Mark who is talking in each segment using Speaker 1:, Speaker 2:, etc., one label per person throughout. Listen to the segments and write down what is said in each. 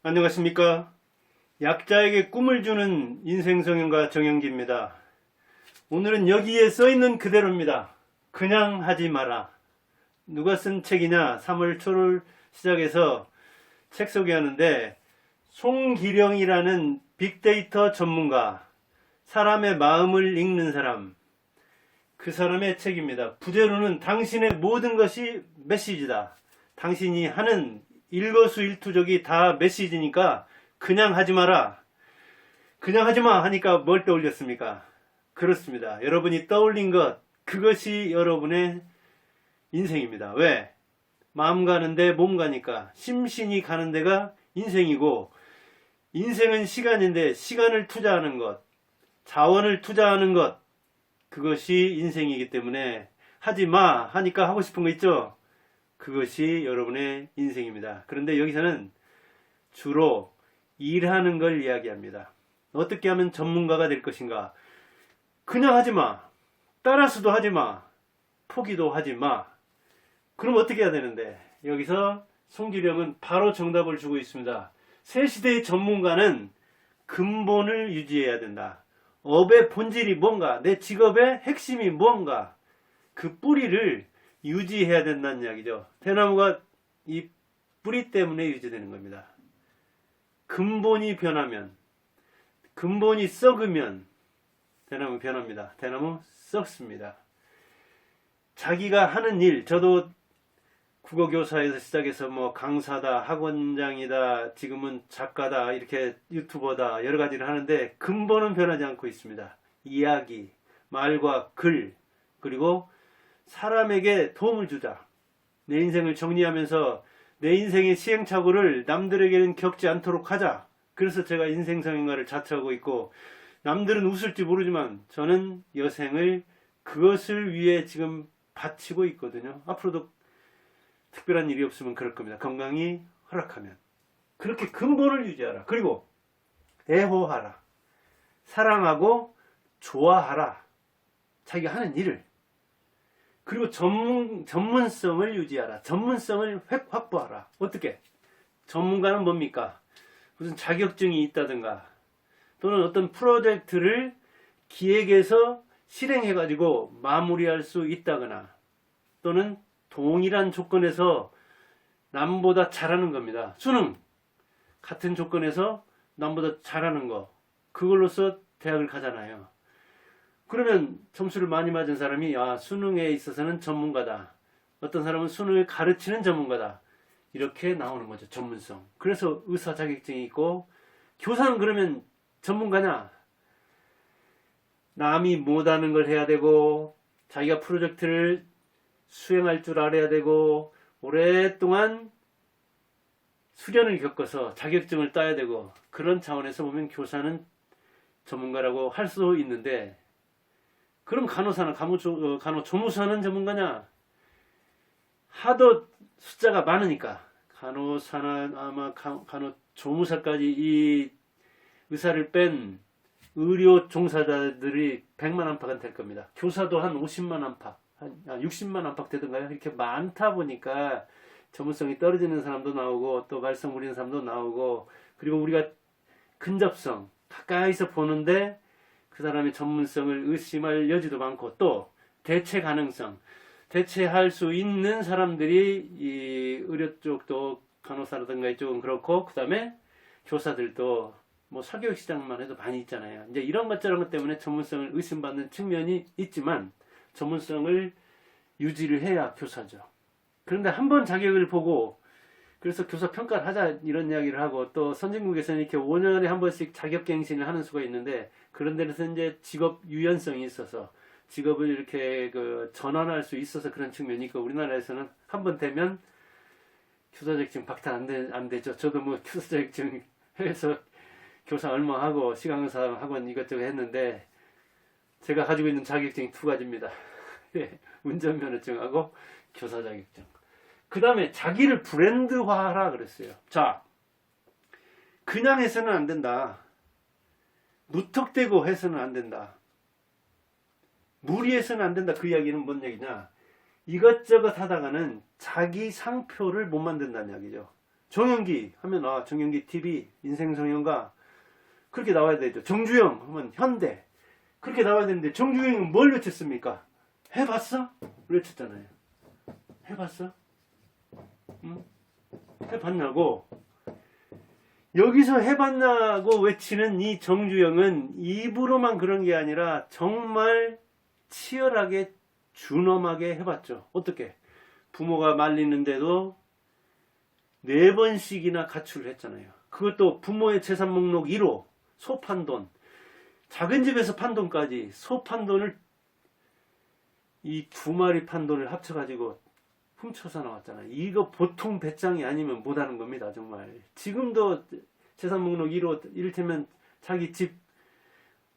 Speaker 1: 안녕하십니까. 약자에게 꿈을 주는 인생성형가 정영기입니다. 오늘은 여기에 써있는 그대로입니다. 그냥 하지 마라. 누가 쓴 책이냐? 3월 초를 시작해서 책 소개하는데, 송기령이라는 빅데이터 전문가, 사람의 마음을 읽는 사람, 그 사람의 책입니다. 부제로는 당신의 모든 것이 메시지다. 당신이 하는 일거수일투족이 다 메시지니까 그냥 하지 마라. 그냥 하지 마 하니까 뭘 떠올렸습니까? 그렇습니다. 여러분이 떠올린 것, 그것이 여러분의 인생입니다. 왜? 마음 가는데 몸 가니까. 심신이 가는 데가 인생이고, 인생은 시간인데 시간을 투자하는 것, 자원을 투자하는 것, 그것이 인생이기 때문에 하지 마 하니까 하고 싶은 거 있죠? 그것이 여러분의 인생입니다. 그런데 여기서는 주로 일하는 걸 이야기합니다. 어떻게 하면 전문가가 될 것인가? 그냥 하지 마. 따라서도 하지 마. 포기도 하지 마. 그럼 어떻게 해야 되는데? 여기서 송기령은 바로 정답을 주고 있습니다. 새 시대의 전문가는 근본을 유지해야 된다. 업의 본질이 뭔가, 내 직업의 핵심이 뭔가, 그 뿌리를 유지해야 된다는 이야기죠. 대나무가 이 뿌리 때문에 유지되는 겁니다. 근본이 변하면, 근본이 썩으면 대나무 변합니다. 대나무 썩습니다. 자기가 하는 일, 저도 국어교사에서 시작해서 뭐 강사다, 학원장이다, 지금은 작가다, 이렇게 유튜버다, 여러 가지를 하는데 근본은 변하지 않고 있습니다. 이야기, 말과 글, 그리고 사람에게 도움을 주자. 내 인생을 정리하면서 내 인생의 시행착오를 남들에게는 겪지 않도록 하자. 그래서 제가 인생성형가를 자처하고 있고, 남들은 웃을지 모르지만 저는 여생을 그것을 위해 지금 바치고 있거든요. 앞으로도 특별한 일이 없으면 그럴 겁니다. 건강이 허락하면. 그렇게 근본을 유지하라. 그리고 애호하라. 사랑하고 좋아하라. 자기가 하는 일을. 그리고 전문성을 유지하라. 전문성을 확보하라. 어떻게? 전문가는 뭡니까? 무슨 자격증이 있다든가, 또는 어떤 프로젝트를 기획해서 실행해가지고 마무리할 수 있다거나, 또는 동일한 조건에서 남보다 잘하는 겁니다. 수능! 같은 조건에서 남보다 잘하는 거. 그걸로써 대학을 가잖아요. 그러면 점수를 많이 맞은 사람이 수능에 있어서는 전문가다. 어떤 사람은 수능을 가르치는 전문가다. 이렇게 나오는 거죠. 전문성. 그래서 의사 자격증이 있고, 교사는 그러면 전문가냐? 남이 못하는 걸 해야 되고, 자기가 프로젝트를 수행할 줄 알아야 되고, 오랫동안 수련을 겪어서 자격증을 따야 되고, 그런 차원에서 보면 교사는 전문가라고 할 수도 있는데, 그럼 간호사는, 간호조무사는 전문가냐? 하도 숫자가 많으니까 간호사나 아마 간호조무사까지 이 의사를 뺀 의료 종사자들이 100만 안팎은 될 겁니다. 교사도 한 50만 안팎, 한 60만 안팎 되던가요? 이렇게 많다 보니까 전문성이 떨어지는 사람도 나오고, 또 말썽 부리는 사람도 나오고, 그리고 우리가 근접성, 가까이서 보는데 그 사람의 전문성을 의심할 여지도 많고, 또 대체 가능성, 대체할 수 있는 사람들이 이 의료 쪽도 간호사라든가 이쪽은 그렇고, 그 다음에 교사들도 뭐 사교육 시장만 해도 많이 있잖아요. 이제 이런 것 저런 것 때문에 전문성을 의심받는 측면이 있지만, 전문성을 유지를 해야 교사죠. 그런데 한번 자격을 보고, 그래서 교사 평가를 하자 이런 이야기를 하고, 또 선진국에서는 이렇게 5년에 한 번씩 자격갱신을 하는 수가 있는데, 그런 데서 이제 직업 유연성이 있어서 직업을 이렇게 전환할 수 있어서 그런 측면이 있고, 우리나라에서는 한 번 되면 교사 자격증 박탈 안 되죠. 저도 뭐 교사 자격증 해서 교사 얼마 하고 시간강사 학원 이것저것 했는데, 제가 가지고 있는 자격증이 두 가지입니다. 운전면허증하고 교사 자격증. 그 다음에 자기를 브랜드화하라 그랬어요. 자, 그냥 해서는 안 된다. 무턱대고 해서는 안 된다. 무리해서는 안 된다. 그 이야기는 뭔 얘기냐? 이것저것 하다가는 자기 상표를 못 만든다는 이야기죠. 정영기 하면 정영기 TV 인생성형가 그렇게 나와야 되죠. 정주영 하면 현대 그렇게 나와야 되는데 정주영은 뭘 외쳤습니까? 해봤어? 외쳤잖아요. 해봤어? 응? 해봤냐고. 여기서 해봤냐고 외치는 이 정주영은 입으로만 그런 게 아니라 정말 치열하게 준엄하게 해봤죠. 어떻게? 부모가 말리는데도 4번씩이나 가출을 했잖아요. 그것도 부모의 재산 목록 1호 소 판돈, 작은 집에서 판돈까지 소 판돈을 이 2마리 판돈을 합쳐가지고 훔쳐서 나왔잖아요. 이거 보통 배짱이 아니면 못하는 겁니다. 정말. 지금도 재산 목록 1호 이를테면 자기 집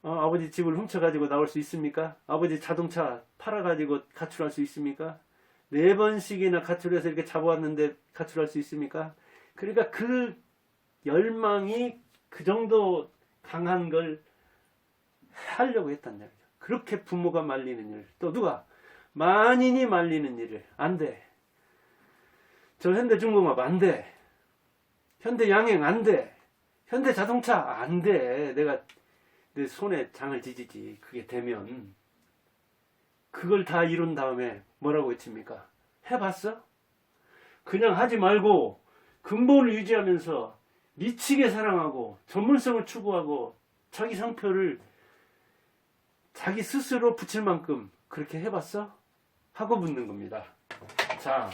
Speaker 1: 아버지 집을 훔쳐가지고 나올 수 있습니까? 아버지 자동차 팔아가지고 가출할 수 있습니까? 4번씩이나 가출해서 이렇게 잡아왔는데 가출할 수 있습니까? 그러니까 그 열망이 그 정도 강한 걸 하려고 했단 말이죠. 그렇게 부모가 말리는 일, 또 누가? 만인이 말리는 일을 안 돼. 저 현대중공업 안 돼. 현대양행 안 돼. 현대자동차 안 돼. 내가 내 손에 장을 지지지. 그게 되면 그걸 다 이룬 다음에 뭐라고 외칩니까? 해봤어? 그냥 하지 말고 근본을 유지하면서 미치게 사랑하고 전문성을 추구하고 자기 상표를 자기 스스로 붙일 만큼 그렇게 해봤어? 하고 묻는 겁니다. 자,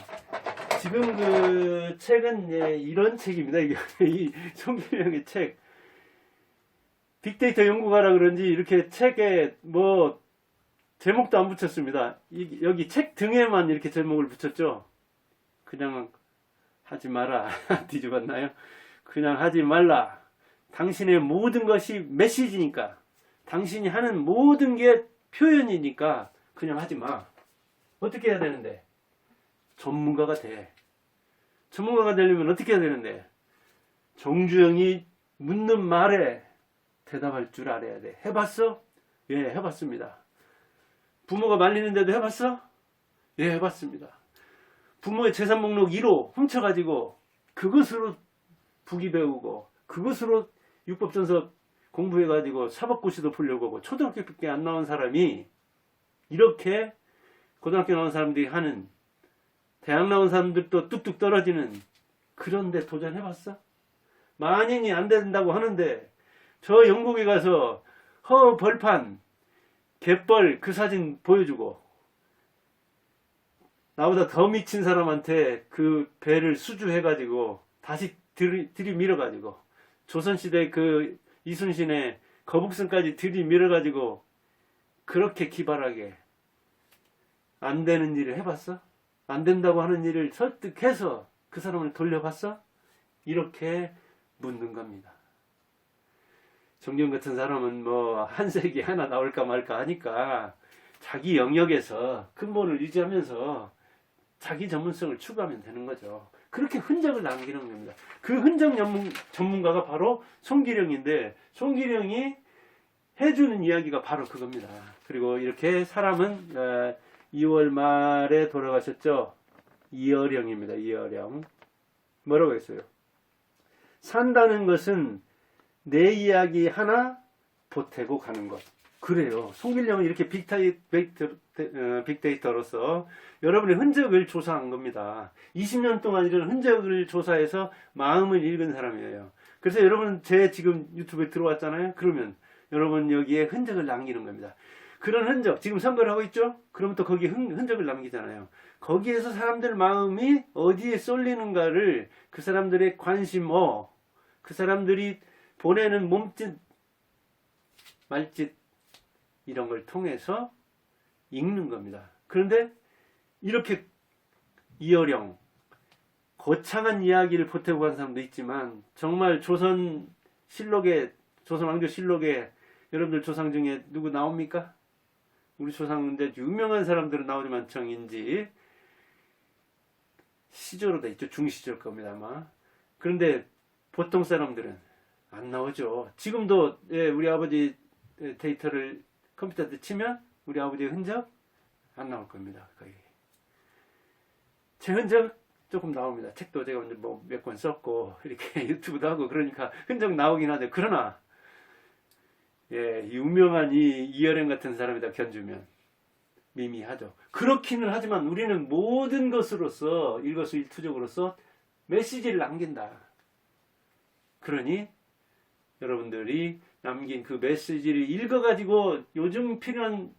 Speaker 1: 지금 그 책은 이런 책입니다. 이 송기령의 책. 빅데이터 연구가라 그런지 이렇게 책에 뭐 제목도 안 붙였습니다. 여기 책 등에만 이렇게 제목을 붙였죠. 그냥 하지 마라. 뒤집었나요? 그냥 하지 말라. 당신의 모든 것이 메시지니까. 당신이 하는 모든 게 표현이니까 그냥 하지 마. 어떻게 해야 되는데? 전문가가 돼. 전문가가 되려면 어떻게 해야 되는데? 정주영이 묻는 말에 대답할 줄 알아야 돼. 해봤어? 예, 해봤습니다. 부모가 말리는데도 해봤어? 예, 해봤습니다. 부모의 재산 목록 1호 훔쳐가지고 그것으로 부기 배우고 그것으로 육법전서 공부해가지고 사법고시도 보려고 하고 초등학교밖에 안 나온 사람이 이렇게 고등학교 나온 사람들이 하는 대학 나온 사람들도 뚝뚝 떨어지는 그런데 도전해봤어? 만인이 안 된다고 하는데 저 영국에 가서 벌판 갯벌 그 사진 보여주고 나보다 더 미친 사람한테 그 배를 수주해가지고 다시 들이밀어가지고 조선시대 그 이순신의 거북선까지 들이밀어가지고 그렇게 기발하게 안 되는 일을 해봤어? 안 된다고 하는 일을 설득해서 그 사람을 돌려봤어? 이렇게 묻는 겁니다. 정경 같은 사람은 뭐 한색이 하나 나올까 말까 하니까 자기 영역에서 근본을 유지하면서 자기 전문성을 추구하면 되는 거죠. 그렇게 흔적을 남기는 겁니다. 그 흔적 전문가가 바로 송기령인데 송기령이 해주는 이야기가 바로 그겁니다. 그리고 이렇게 사람은 2월 말에 돌아가셨죠. 이어령입니다. 이어령. 뭐라고 했어요? 산다는 것은 내 이야기 하나 보태고 가는 것. 그래요. 송길령은 이렇게 빅데이터로서 여러분의 흔적을 조사한 겁니다. 20년 동안 이런 흔적을 조사해서 마음을 읽은 사람이에요. 그래서 여러분 제 지금 유튜브에 들어왔잖아요. 그러면 여러분 여기에 흔적을 남기는 겁니다. 그런 흔적, 지금 선거를 하고 있죠? 그럼 또 거기에 흔적을 남기잖아요. 거기에서 사람들 마음이 어디에 쏠리는가를 그 사람들의 관심, 그 사람들이 보내는 몸짓, 말짓, 이런 걸 통해서 읽는 겁니다. 그런데 이렇게 이어령, 거창한 이야기를 보태고 간 사람도 있지만 정말 조선왕조 실록에 여러분들 조상 중에 누구 나옵니까? 우리 조상인데 유명한 사람들은 나오지만 정인지 시조로 돼 있죠. 중시조일 겁니다 아마. 그런데 보통 사람들은 안 나오죠. 지금도 우리 아버지 데이터를 컴퓨터에 치면 우리 아버지의 흔적 안 나올 겁니다. 거의. 제 흔적 조금 나옵니다. 책도 제가 뭐 몇 권 썼고 이렇게 유튜브도 하고 그러니까 흔적 나오긴 하죠. 그러나 예, 유명한 이 이어령 같은 사람이다 견주면 미미하죠. 그렇기는 하지만 우리는 모든 것으로서 일거수일투족으로서 메시지를 남긴다. 그러니 여러분들이 남긴 그 메시지를 읽어가지고 요즘 필요한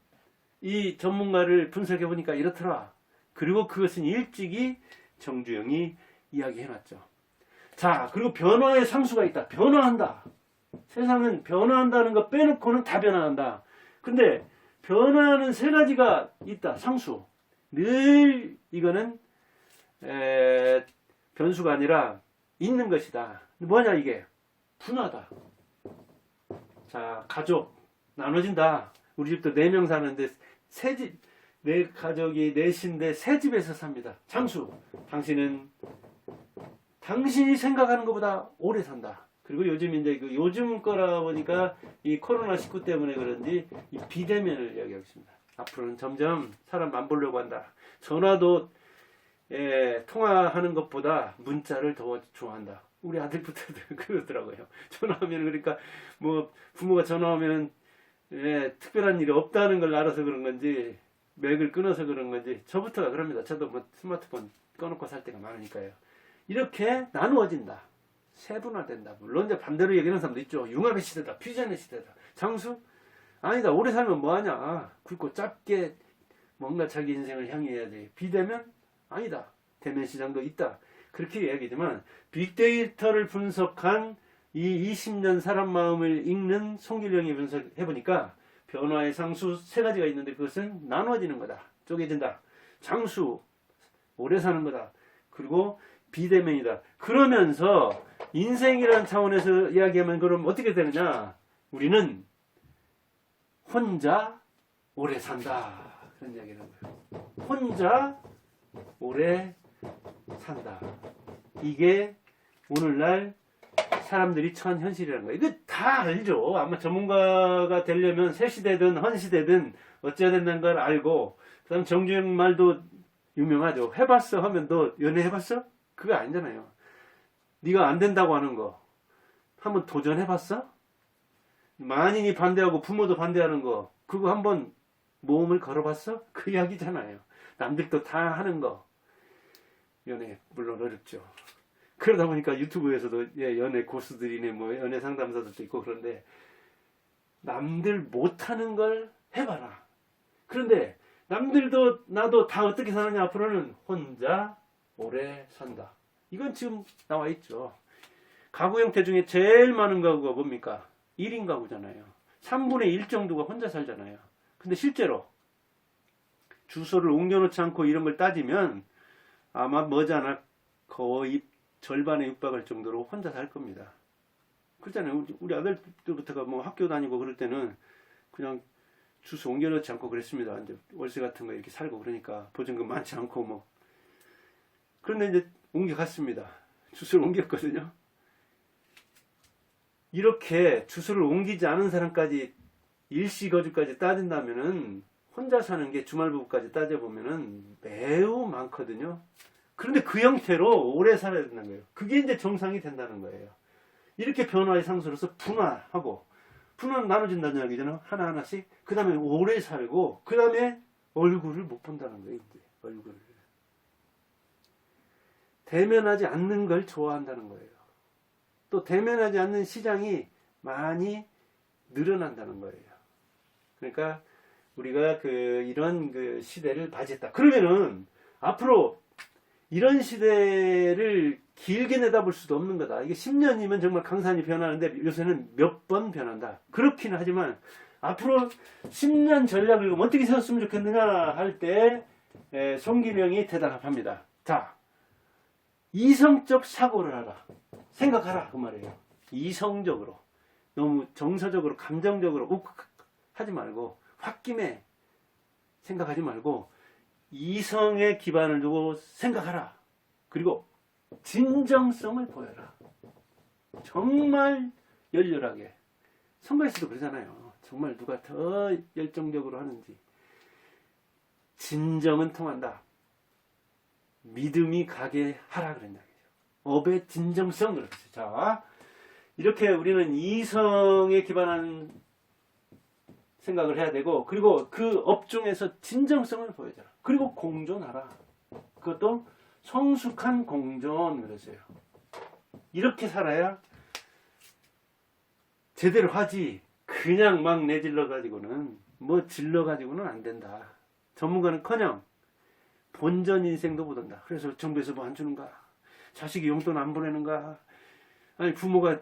Speaker 1: 이 전문가를 분석해 보니까 이렇더라. 그리고 그것은 일찍이 정주영이 이야기해놨죠. 자, 그리고 변화의 상수가 있다. 변화한다. 세상은 변화한다는 거 빼놓고는 다 변화한다. 근데 변화는 세 가지가 있다. 상수. 늘 이거는 변수가 아니라 있는 것이다. 뭐냐 이게? 분화다. 자, 가족 나눠진다. 우리 집도 4명 사는데 세 집, 내 가족이 넷인데 세 집에서 삽니다. 장수. 당신이 생각하는 것보다 오래 산다. 그리고 요즘 이제 그 요즘 거라 보니까 이 코로나19 때문에 그런지 이 비대면을 이야기하고 있습니다. 앞으로는 점점 사람 안 보려고 한다. 전화도 통화하는 것보다 문자를 더 좋아한다. 우리 아들부터 그러더라고요. 전화하면 그러니까 뭐 부모가 전화하면 특별한 일이 없다는 걸 알아서 그런 건지 맥을 끊어서 그런 건지 저부터가 그럽니다. 저도 뭐 스마트폰 꺼놓고 살 때가 많으니까요. 이렇게 나누어진다. 세분화된다. 물론 이제 반대로 얘기하는 사람도 있죠. 융합의 시대다. 퓨전의 시대다. 장수? 아니다. 오래 살면 뭐하냐. 굵고 짧게 뭔가 자기 인생을 향해야지. 비대면? 아니다. 대면 시장도 있다. 그렇게 이야기지만 빅데이터를 분석한 이 20년 사람 마음을 읽는 송길영이 분석해보니까 변화의 상수 세 가지가 있는데 그것은 나눠지는 거다. 쪼개진다. 장수, 오래 사는 거다. 그리고 비대면이다. 그러면서 인생이라는 차원에서 이야기하면 그럼 어떻게 되느냐? 우리는 혼자 오래 산다. 그런 이야기를 하고요. 혼자 오래 산다. 이게 오늘날 사람들이 처한 현실이라는 거예요. 이거 다 알죠. 아마 전문가가 되려면 새시대든 헌시대든 어찌해야 된다는 걸 알고 그 다음 정주영 말도 유명하죠. 해봤어 하면 너 연애해봤어? 그거 아니잖아요. 네가 안 된다고 하는 거 한번 도전해봤어? 만인이 반대하고 부모도 반대하는 거 그거 한번 모험을 걸어봤어? 그 이야기잖아요. 남들도 다 하는 거 연애 물론 어렵죠. 그러다 보니까 유튜브에서도 연애 고수들이네 뭐 연애 상담사들도 있고 그런데 남들 못하는 걸 해봐라. 그런데 남들도 나도 다 어떻게 사느냐 앞으로는 혼자 오래 산다. 이건 지금 나와 있죠. 가구 형태 중에 제일 많은 가구가 뭡니까? 1인 가구잖아요. 3분의 1 정도가 혼자 살잖아요. 근데 실제로 주소를 옮겨놓지 않고 이런 걸 따지면 아마 머지않아 거의 절반에 육박할 정도로 혼자 살 겁니다. 그렇잖아요. 우리 아들들부터가 뭐 학교 다니고 그럴 때는 그냥 주소 옮겨놓지 않고 그랬습니다. 이제 월세 같은 거 이렇게 살고 그러니까 보증금 많지 않고 뭐. 그런데 이제 옮겨갔습니다. 주소를 옮겼거든요. 이렇게 주소를 옮기지 않은 사람까지 일시거주까지 따진다면은 혼자 사는 게 주말부부까지 따져보면은 매우 많거든요. 그런데 그 형태로 오래 살아야 된다는 거예요. 그게 이제 정상이 된다는 거예요. 이렇게 변화의 상수로서 분화하고, 분화는 나눠진다는 이야기잖아요. 하나하나씩. 그 다음에 오래 살고, 그 다음에 얼굴을 못 본다는 거예요. 이제 얼굴을. 대면하지 않는 걸 좋아한다는 거예요. 또 대면하지 않는 시장이 많이 늘어난다는 거예요. 그러니까 우리가 이런 시대를 맞이했다. 그러면은 앞으로 이런 시대를 길게 내다볼 수도 없는 거다. 이게 10년이면 정말 강산이 변하는데 요새는 몇 번 변한다. 그렇긴 하지만 앞으로 10년 전략을 어떻게 세웠으면 좋겠느냐 할 때 송길영이 대답합니다. 자, 이성적 사고를 하라. 생각하라 그 말이에요. 이성적으로. 너무 정서적으로 감정적으로 하지 말고 홧김에 생각하지 말고 이성의 기반을 두고 생각하라. 그리고 진정성을 보여라. 정말 열렬하게. 선거에서도 그러잖아요. 정말 누가 더 열정적으로 하는지. 진정은 통한다. 믿음이 가게 하라 그랬냐. 업의 진정성 그랬어요. 자, 이렇게 우리는 이성에 기반한 생각을 해야 되고, 그리고 그 업 중에서 진정성을 보여줘라. 그리고 공존하라. 그것도 성숙한 공존 그랬어요. 이렇게 살아야 제대로 하지. 그냥 막 내질러 가지고는 뭐 질러 가지고는 안 된다. 전문가는커녕 본전 인생도 못 한다. 그래서 정부에서 뭐 안 주는가? 자식이 용돈 안 보내는가? 아니 부모가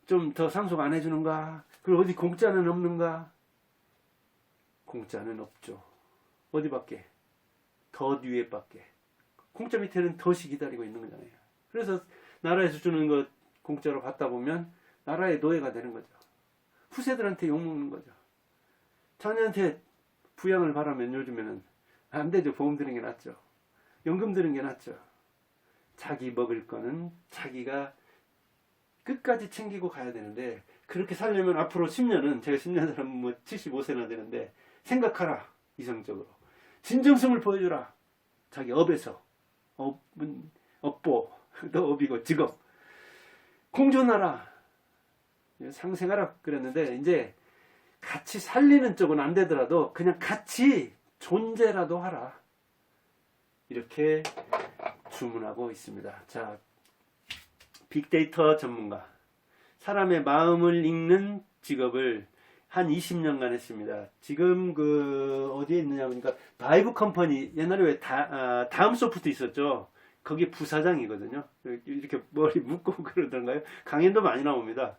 Speaker 1: 좀 더 상속 안 해주는가? 그리고 어디 공짜는 없는가? 공짜는 없죠. 어디밖에? 더 위에밖에. 공짜 밑에는 덫이 기다리고 있는 거잖아요. 그래서 나라에서 주는 거 공짜로 받다 보면 나라의 노예가 되는 거죠. 후세들한테 욕먹는 거죠. 자녀한테 부양을 바라면 요즘에는 안 되죠. 보험 드는 게 낫죠. 연금 드는 게 낫죠. 자기 먹을 거는 자기가 끝까지 챙기고 가야 되는데, 그렇게 살려면 앞으로 10년은, 제가 10년 살면 뭐 75세나 되는데, 생각하라. 이성적으로. 진정성을 보여주라. 자기 업에서. 업은 업보, 너 업이고 직업. 공존하라. 상생하라 그랬는데, 이제 같이 살리는 쪽은 안 되더라도 그냥 같이 존재라도 하라. 이렇게 주문하고 있습니다. 자, 빅데이터 전문가. 사람의 마음을 읽는 직업을 한 20년간 했습니다. 지금 어디에 있느냐 보니까 바이브 컴퍼니, 옛날에 왜 다음 소프트 있었죠. 거기 부사장이거든요. 이렇게 머리 묶고 그러던가요? 강연도 많이 나옵니다.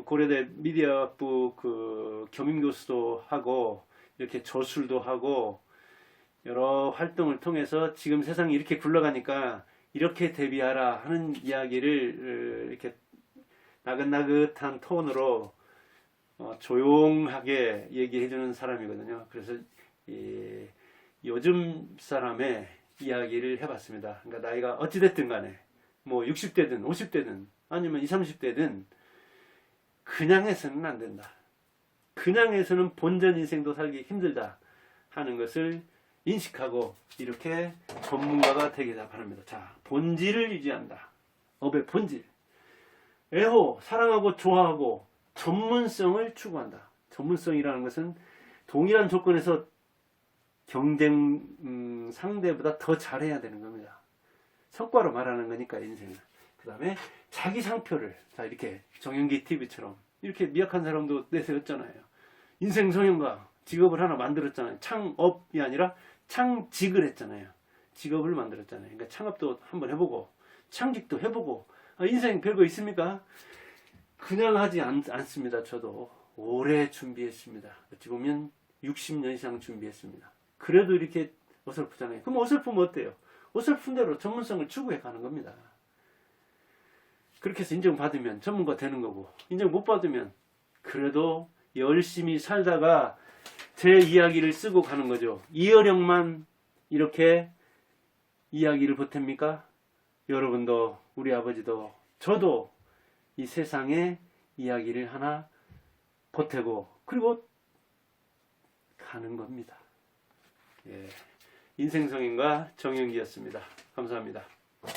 Speaker 1: 고려대 미디어학부 겸임교수도 하고, 이렇게 저술도 하고, 여러 활동을 통해서 지금 세상이 이렇게 굴러가니까 이렇게 대비하라 하는 이야기를 이렇게 나긋나긋한 톤으로 조용하게 얘기해주는 사람이거든요. 그래서 요즘 사람의 이야기를 해봤습니다. 그러니까 나이가 어찌됐든 간에 뭐 60대든 50대든 아니면 20, 30대든 그냥 해서는 안 된다. 그냥 해서는 본전 인생도 살기 힘들다 하는 것을 인식하고 이렇게 전문가가 되기를 바랍니다. 자, 본질을 유지한다. 업의 본질. 애호, 사랑하고 좋아하고 전문성을 추구한다. 전문성이라는 것은 동일한 조건에서 경쟁 상대보다 더 잘해야 되는 겁니다. 성과로 말하는 거니까 인생은. 그 다음에 자기 상표를, 자, 이렇게 정영기 TV처럼 이렇게 미약한 사람도 내세웠잖아요. 인생 성형가 직업을 하나 만들었잖아요. 창업이 아니라 창직을 했잖아요. 직업을 만들었잖아요. 그러니까 창업도 한번 해보고 창직도 해보고. 인생 별거 있습니까? 그냥 하지 않습니다. 저도 오래 준비했습니다. 어찌 보면 60년 이상 준비했습니다. 그래도 이렇게 어설프잖아요. 그럼 어설프면 어때요? 어설픈 대로 전문성을 추구해 가는 겁니다. 그렇게 해서 인정받으면 전문가 되는 거고, 인정 못 받으면 그래도 열심히 살다가 제 이야기를 쓰고 가는 거죠. 이어령만 이렇게 이야기를 보탭니까? 여러분도, 우리 아버지도, 저도 이 세상에 이야기를 하나 보태고 그리고 가는 겁니다. 예. 인생성인과 정영기였습니다. 감사합니다.